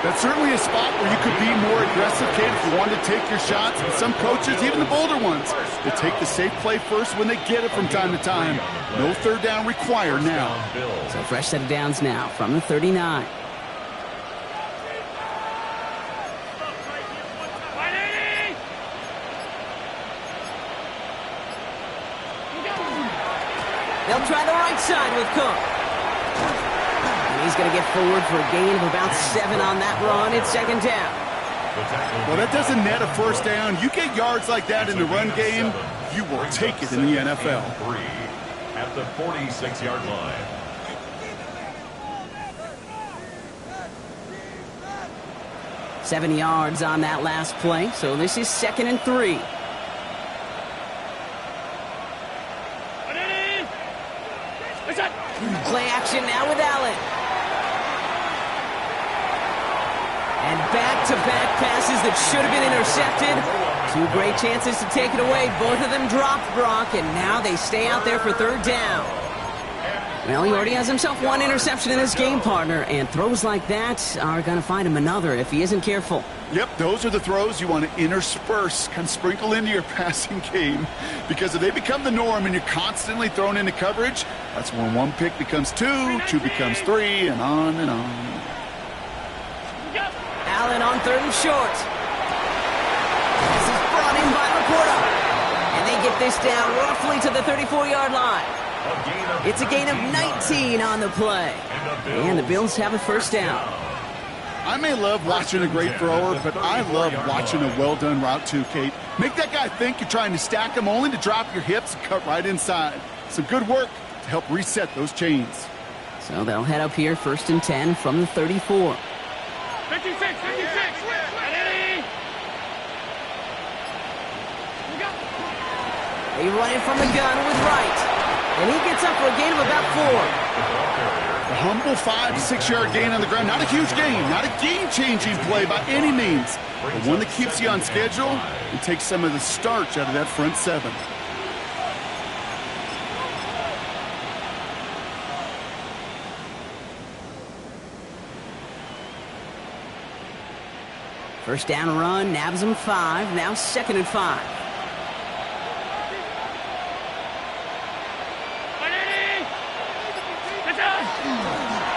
That's certainly a spot where you could be more aggressive, kid, if you wanted to take your shots. And some coaches, even the bolder ones, they take the safe play first when they get it from time to time. No 3rd down required now. So fresh set of downs now from the 39. They'll try the right side with Cook. And he's going to get forward for a gain of about 7 on that run. It's 2nd down. Well, that doesn't net a first down. You get yards like that in the run game, you will take it in the NFL. 3 at the 46-yard line. Seven yards on that last play, so this is 2nd and 3. Play action now with Allen. And back-to-back passes that should have been intercepted. 2 great chances to take it away. Both of them dropped, Brock, and now they stay out there for 3rd down. Well, he already has himself 1 interception in this game, partner, and throws like that are going to find him another if he isn't careful. Yep, those are the throws you want to intersperse, kind of sprinkle into your passing game, because if they become the norm and you're constantly thrown into coverage, that's when 1 pick becomes 2, 2 becomes 3, and on and on. Allen on 3rd and short. This is brought in by Laporta. And they get this down roughly to the 34-yard line. It's a gain of 19 on the play. And the Bills have a first down. I may love watching a great thrower, but I love watching a well-done route too, Kate. Make that guy think you're trying to stack him only to drop your hips and cut right inside. Some good work to help reset those chains. So they'll head up here, 1st and 10 from the 34. 56, 56. Ready? They run it from the gun with Wright. And he gets up for a gain of about 4. A humble 5 to 6 yard gain on the ground. Not a huge gain, not a game-changing play by any means, but one that keeps you on schedule and takes some of the starch out of that front 7. First down run, nabs him 5, now 2nd and 5.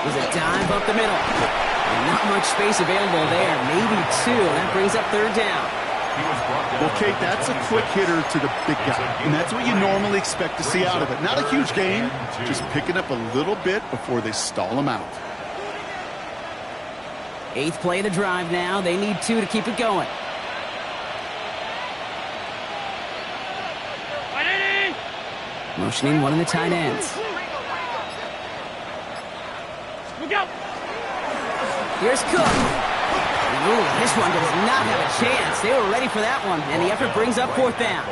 There's a dive up the middle. And not much space available there, maybe 2. That brings up 3rd down. Well, Kate, that's a quick hitter to the big guy, and that's what you normally expect to see out of it. Not a huge gain, just picking up a little bit before they stall him out. 8th play of the drive now. They need 2 to keep it going. Motioning one of the tight ends. Look out! Here's Cook. Ooh, this one does not have a chance. They were ready for that one, and the effort brings up 4th down.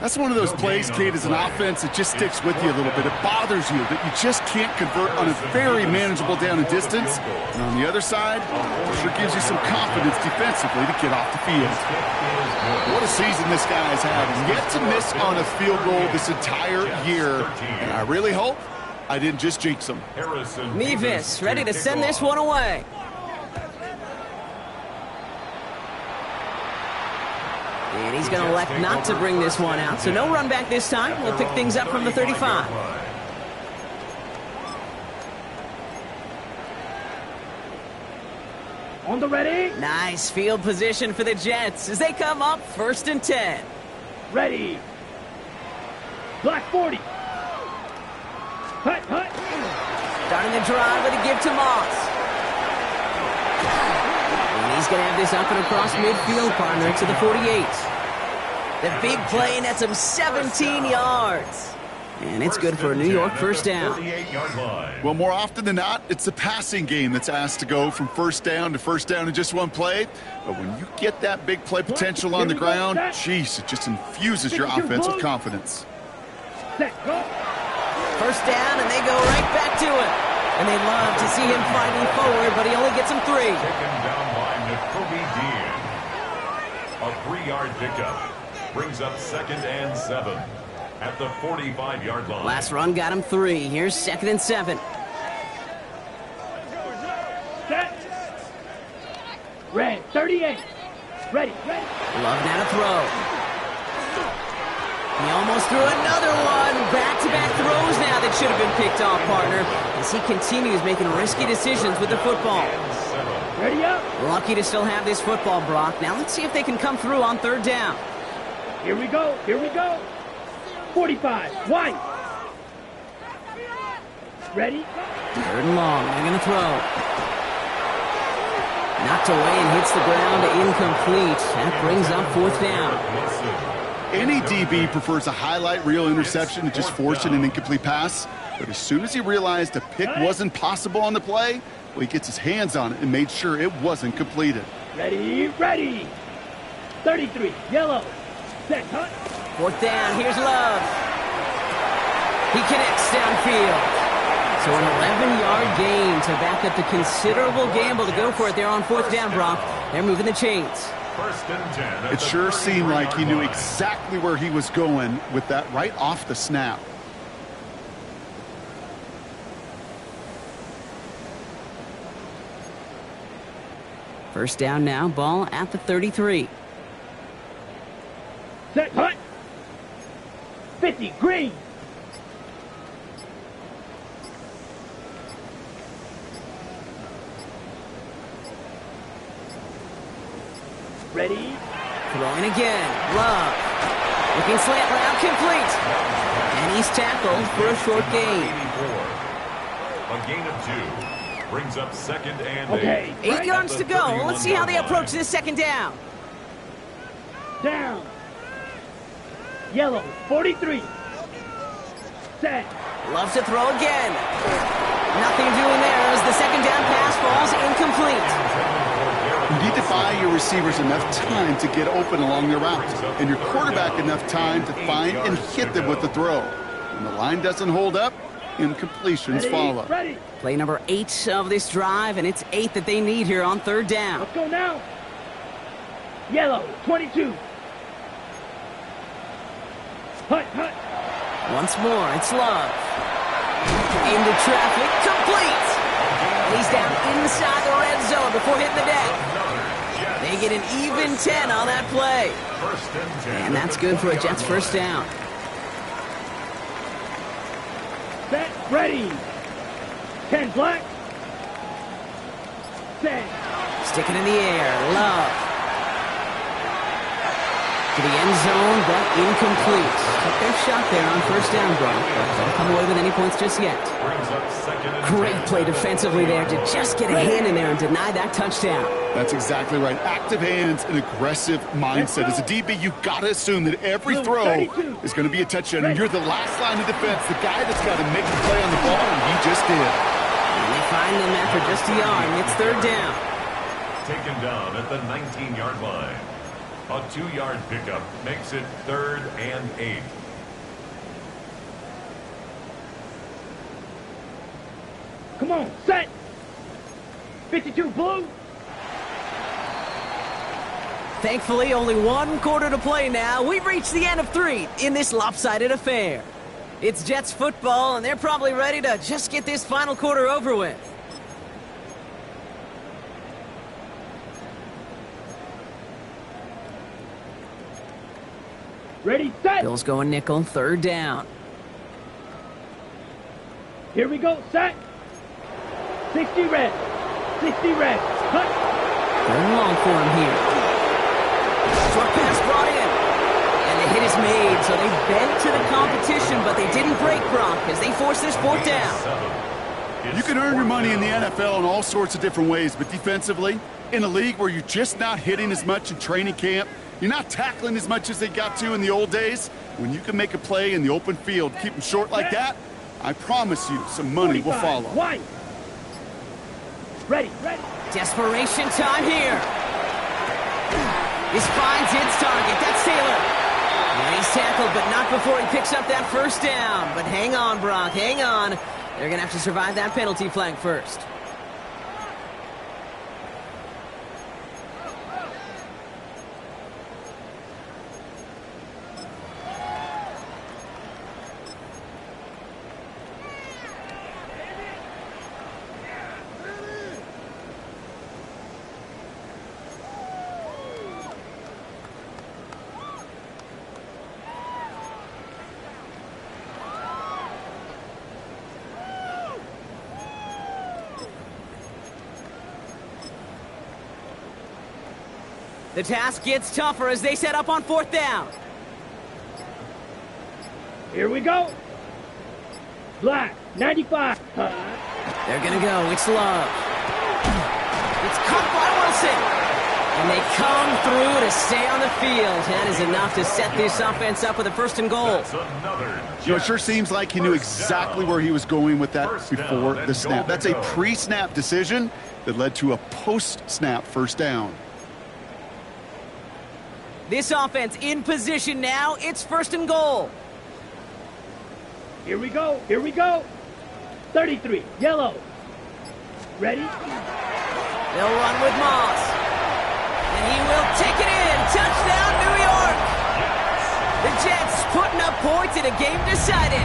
That's one of those plays, Kate, as an offense, it just sticks with you a little bit. It bothers you that you just can't convert on a very manageable down and distance. And on the other side, it sure gives you some confidence defensively to get off the field. What a season this guy has had. Yet to miss on a field goal this entire year. And I really hope I didn't just jinx him. Nyj ready to send this one away. And he's going to elect not to bring this one out. So no run back this time. We'll pick things up from the 35. On the ready? Nice field position for the Jets as they come up 1st and 10. Ready. Black 40. Hut, hut. Starting the drive with a give to Moss. And he's going to have this up and across midfield, partner, to the 48. The big play nets him 17 yards. And it's good for a New York first down. Well, more often than not, it's the passing game that's asked to go from first down to first down in just one play. But when you get that big play potential on the ground, geez, it just infuses your offensive confidence. Set, go. First down, and they go right back to it. And they love to see him fighting forward, but he only gets him 3. Taken down by Nakobe Dean. A 3-yard pickup brings up 2nd and 7 at the 45-yard line. Last run got him 3. Here's 2nd and 7. Set. Red, 38. Ready, ready. Love now to throw. He almost threw another one. Back-to-back throws now that should have been picked off, partner, as he continues making risky decisions with the football. Ready up. Lucky to still have this football, Brock. Now let's see if they can come through on 3rd down. Here we go, here we go. 45, wide. Ready? 3rd and long. They're going to throw. Knocked away and hits the ground, incomplete. That brings up 4th down. Any DB prefers a highlight reel interception to just forcing an incomplete pass. But as soon as he realized a pick wasn't possible on the play, well, he gets his hands on it and made sure it wasn't completed. Ready, ready. 33, yellow. Set, hut. 4th down, here's Love. He connects downfield. So an 11-yard gain to back up the considerable gamble to go for it there on 4th down, Brock. They're moving the chains. 1st and 10. It sure seemed like he knew exactly where he was going with that right off the snap. First down now, ball at the 33. Set, hut. 50, green. Ready? Throwing again. Love. Looking slant route complete. And he's tackled for a short gain. 84. A gain of 2. Brings up second and 8. 8 yards to go. Let's see how they approach this second down. Down. Yellow, 43. Set. Loves to throw again. Nothing doing there as the second down pass falls incomplete. You need to buy your receivers enough time to get open along their routes, and your quarterback enough time to find and hit them with the throw. When the line doesn't hold up, incompletions follow. Ready. Play number 8 of this drive, and it's 8 that they need here on third down. Let's go now. Yellow, 22. Hut, hut. Once more, it's Love. Into traffic, complete. And he's down inside the red zone before hitting the deck. They get an even 10 on that play. And that's good for a Jets first down. Set, ready. 10 black. Set. Stick it in the air, Love. To the end zone, but incomplete. Took their shot there on first down, Brock, but don't come away with any points just yet. Great play defensively there to just get a hand in there and deny that touchdown. That's exactly right. Active hands and aggressive mindset. As a DB, you've got to assume that every throw is going to be a touchdown. And you're the last line of defense, the guy that's got to make the play on the ball, and he just did. And they find them after just a yard. It's third down. Taken down at the 19-yard line. A 2-yard pickup makes it 3rd and 8. Come on, set. 52 blue. Thankfully, only one quarter to play now. We've reached the end of 3 in this lopsided affair. It's Jets football, and they're probably ready to just get this final quarter over with. Ready, set. Bills going nickel, third down. Here we go, set. 60 red. 60 red. Cut. Third and long for him here. Short pass brought in. And the hit is made, so they bent to the competition, but they didn't break, Brock, as they force this fourth down. You can earn your money in the NFL in all sorts of different ways, but defensively, in a league where you're just not hitting as much in training camp, you're not tackling as much as they got to in the old days, when you can make a play in the open field, keep them short like that, I promise you some money will follow. White. Ready, ready. Desperation time here. This finds its target. That's Taylor. And he's tackled, but not before he picks up that first down. But hang on, Brock, hang on. They're going to have to survive that penalty flag first. The task gets tougher as they set up on fourth down. Here we go. Black, 95. They're going to go. It's Love. It's caught by Wilson. And they come through to stay on the field. That is enough to set this offense up with a first and goal. You know, it sure seems like he knew exactly where he was going with that before the snap. That's a pre-snap decision that led to a post-snap first down. This offense in position now. It's first and goal. Here we go. Here we go. 33. Yellow. Ready? They'll run with Moss. And he will take it in. Touchdown, New York. The Jets putting up points in a game decided.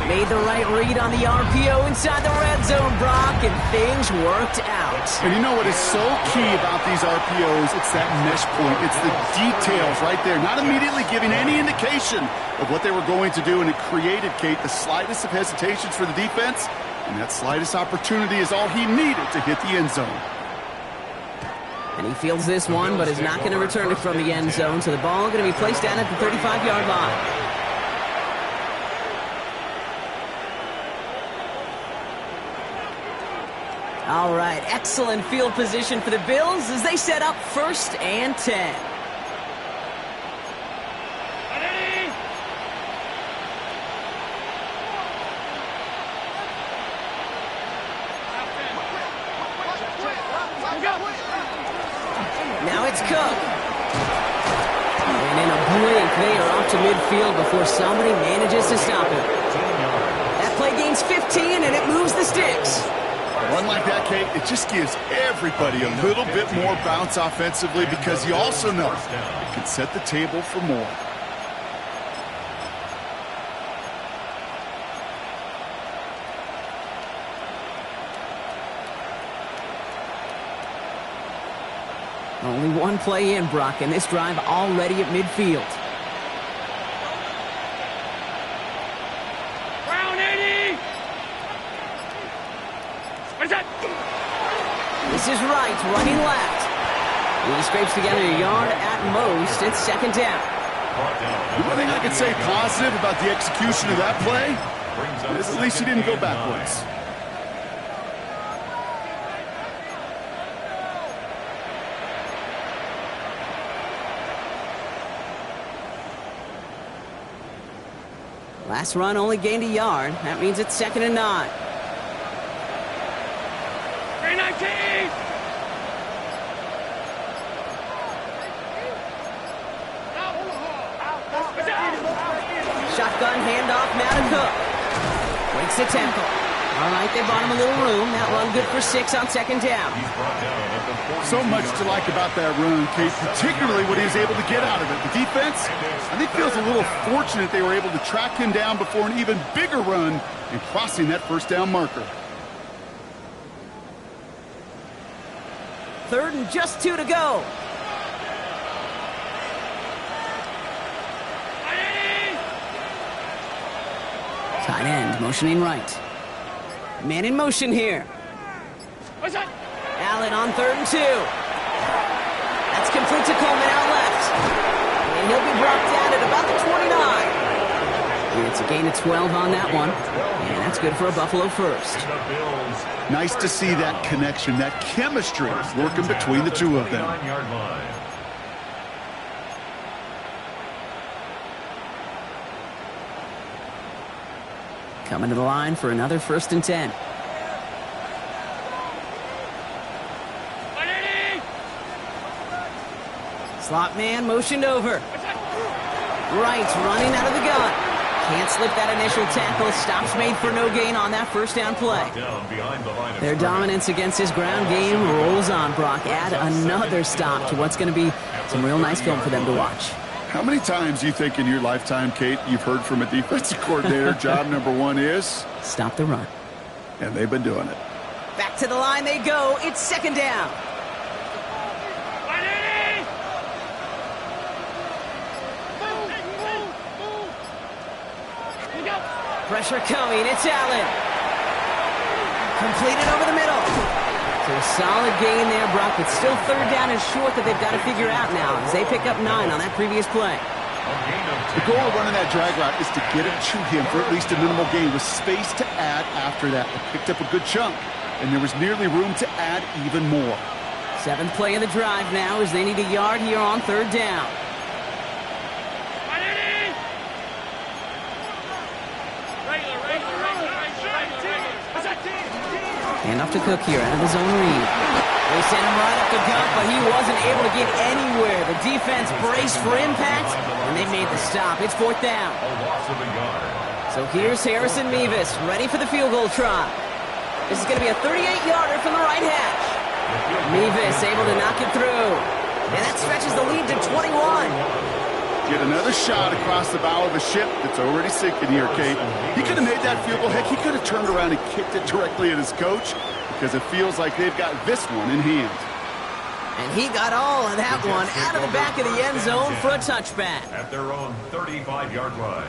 Made the right read on the RPO inside the red zone, Brock, and things worked out. And you know what is so key about these RPOs? It's that mesh point. It's the details right there. Not immediately giving any indication of what they were going to do, and it created, Kate, the slightest of hesitations for the defense, and that slightest opportunity is all he needed to hit the end zone. And he fields this one, but is not going to return it from the end zone, so the ball going to be placed down at the 35-yard line. All right, excellent field position for the Bills as they set up 1st and 10. Now it's Cook. And in a blink, they are off to midfield before somebody manages to stop him. That play gains 15, and it moves the sticks. One like that, Kate, it just gives everybody a little bit more bounce offensively because you also know it can set the table for more. Only one play in, Brock, and this drive already at midfield. This is Wright running left. He scrapes together a yard at most. It's 2nd down. The one thing I can say positive about the execution of that play is at least he didn't go backwards. Last run only gained a yard. That means it's 2nd and 9. Shotgun handoff now to Cook. Breaks the tackle. All right, they bought him a little room. That run good for 6 on 2nd down. So much to like about that run, Kate, particularly what he was able to get out of it. The defense, I think, feels a little fortunate they were able to track him down before an even bigger run and crossing that 1st down marker. 3rd and just 2 to go. Tight end motioning right. Man in motion here. Allen on 3rd and 2. That's complete to Coleman out left. And he'll be brought down at about the 29. And it's a gain of 12 on that one. And that's good for a Buffalo 1st. Nice to see that connection, that chemistry working between the two of them. Coming to the line for another 1st and 10. Slot man motioned over. Wright running out of the gun. Can't slip that initial tackle. Stops made for no gain on that 1st down play. Their dominance against his ground game rolls on, Brock. Add another stop to what's going to be some real nice film for them to watch. How many times do you think in your lifetime, Kate, you've heard from a defensive coordinator, job number 1 is? Stop the run. And they've been doing it. Back to the line they go. It's 2nd down. Pressure coming. It's Allen. Completed over the middle. So a solid gain there, Brock, but still 3rd down and short that they've got to figure out now as they pick up 9 on that previous play. The goal of running that drag route is to get it to him for at least a minimal gain with space to add after that. They picked up a good chunk, and there was nearly room to add even more. 7th play of the drive now as they need a yard here on 3rd down. Hand off to Cook here out of his own read. They sent him right up the gut, but he wasn't able to get anywhere. The defense braced for impact, and they made the stop. It's 4th down. So here's Harrison Mevis, ready for the field goal try. This is going to be a 38-yarder from the right hash. Mevis able to knock it through. And that stretches the lead to 21. Get another shot across the bow of a ship that's already sinking here, Kate. He could have made that field goal. Heck, he could have turned around and kicked it directly at his coach because it feels like they've got this one in hand. And he got all of that one out of the back of the end zone for a touchback. At their own 35-yard line.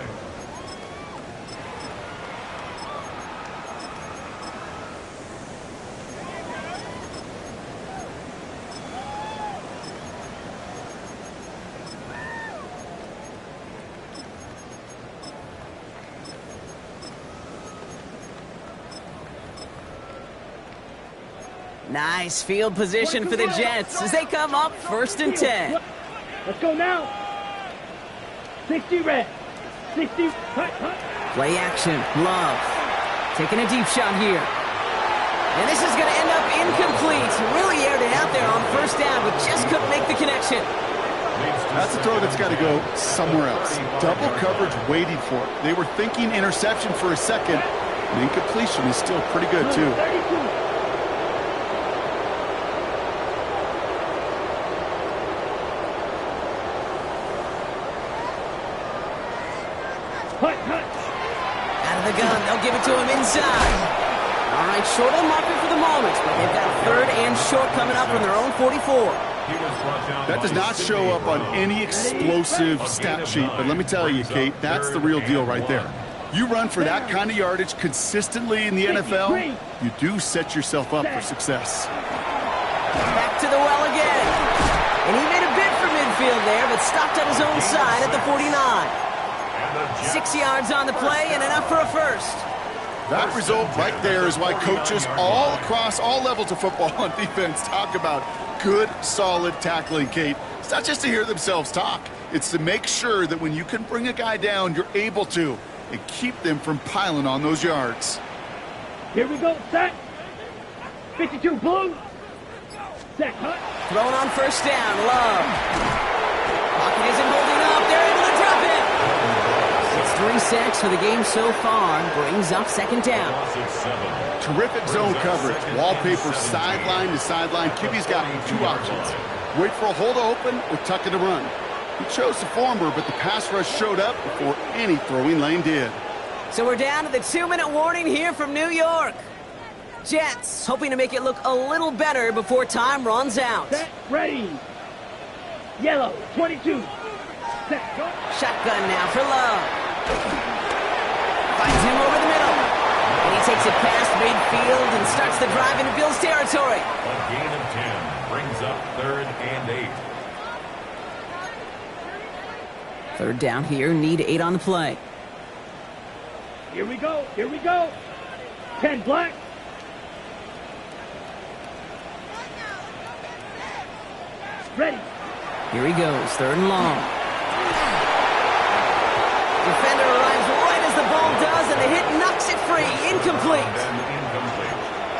Nice field position for the Jets as they come up 1st and 10. Let's go now. 60 red. 60. Hut, hut. Play action. Love. Taking a deep shot here. And this is going to end up incomplete. Really aired it out there on 1st down, but just couldn't make the connection. That's a throw that's got to go somewhere else. Double coverage waiting for it. They were thinking interception for a second. And incompletion is still pretty good, too. 32. Hut, hut. Out of the gun, they'll give it to him inside. All right, short on marker for the moment, but they've got 3rd and short coming up from their own 44. That does not show up on any explosive stat sheet, but let me tell you, Kate, that's the real deal right there. You run for that kind of yardage consistently in the NFL, you do set yourself up for success. Back to the well again. And he made a bid for midfield there, but stopped on his own side at the 49. 6 yards on the play and enough for a first. That result right there is why coaches all across all levels of football on defense talk about good, solid tackling, Kate. It's not just to hear themselves talk. It's to make sure that when you can bring a guy down, you're able to, and keep them from piling on those yards. Here we go, set. 52 blue. Set, hut. Thrown on 1st down, Love. Pocket isn't holding up. They're able to drop it. It's 3 sacks for the game so far. Brings up 2nd down. Terrific zone coverage. Wallpaper sideline to sideline. QB's got 2 options. Wait for a hole to open or tuck it to run. He chose the former, but the pass rush showed up before any throwing lane did. So we're down to the 2-minute warning here from New York. Jets hoping to make it look a little better before time runs out. Set, ready. Yellow, 22. Set, go. Shotgun now for Love. Finds him over the middle. And he takes it past midfield and starts the drive into Bill's territory. A gain of 10 brings up 3rd and 8. 3rd down here, need 8 on the play. Here we go, here we go. 10 black. Ready. Here he goes, 3rd and long. Defender arrives right as the ball does, and the hit knocks it free. Incomplete.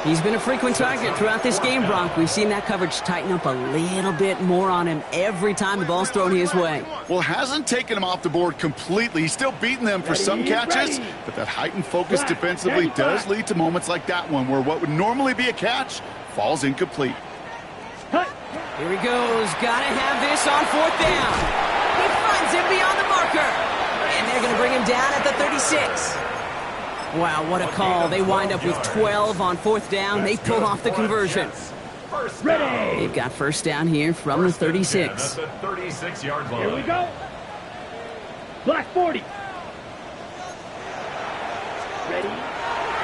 He's been a frequent target throughout this game, Brock. We've seen that coverage tighten up a little bit more on him every time the ball's thrown his way. Well, hasn't taken him off the board completely. He's still beating them for some catches, but that heightened focus defensively does lead to moments like that one where what would normally be a catch falls incomplete. Here he goes. Gotta have this on 4th down. He finds him beyond the marker. And they're going to bring him down at the 36. Wow, what a call. They wind up with 12 on 4th down. They pull off the conversion. Ready. They've got 1st down here from the 36. At the 36-yard line. Here we go. Black 40. Ready.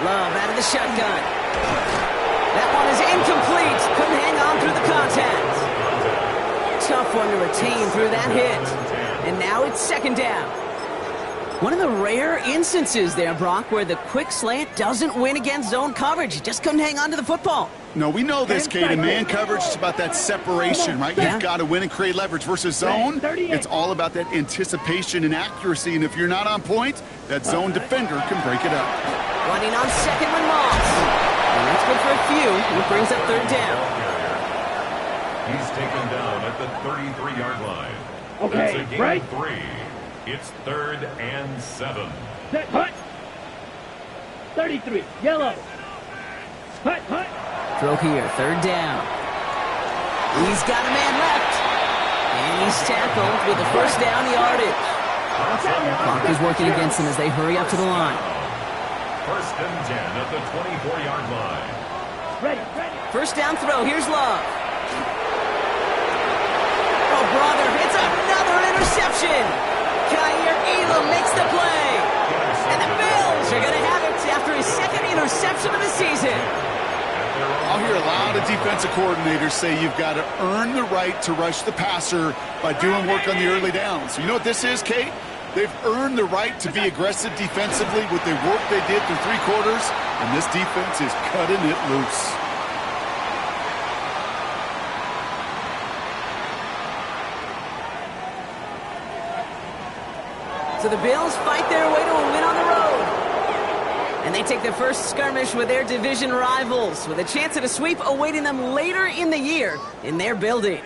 Love out of the shotgun. That one is incomplete. Couldn't hang on through the contact. Tough one to retain through that hit. And now it's 2nd down. One of the rare instances there, Brock, where the quick slant doesn't win against zone coverage. He just couldn't hang on to the football. No, we know this, Kate. In man coverage, it's about that separation, right? Yeah. You've got to win and create leverage versus zone. It's all about that anticipation and accuracy, and if you're not on point, that zone defender can break it up. Running on 2nd with Moss. And that's good for a few. It brings up 3rd down. He's taken down at the 33-yard line. Okay, That's a gain right. of 3. It's 3rd and 7. Set, hut. 33, yellow. Hut, hut. Throw here, 3rd down. He's got a man left. And he's tackled with the 1st down yardage. Clock is working against them as they hurry up to the line. 1st and 10 at the 24-yard line. Ready, ready. 1st down throw, here's Love. Oh, brother, it's another interception. Kyer Elam makes the play. And the Bills are going to have it after his 2nd interception of the season. I'll hear a lot of defensive coordinators say you've got to earn the right to rush the passer by doing work on the early downs. You know what this is, Kate? They've earned the right to be aggressive defensively with the work they did through 3 quarters, and this defense is cutting it loose. So the Bills fight their way to a win on the road. And they take their first skirmish with their division rivals, with a chance at a sweep awaiting them later in the year in their building.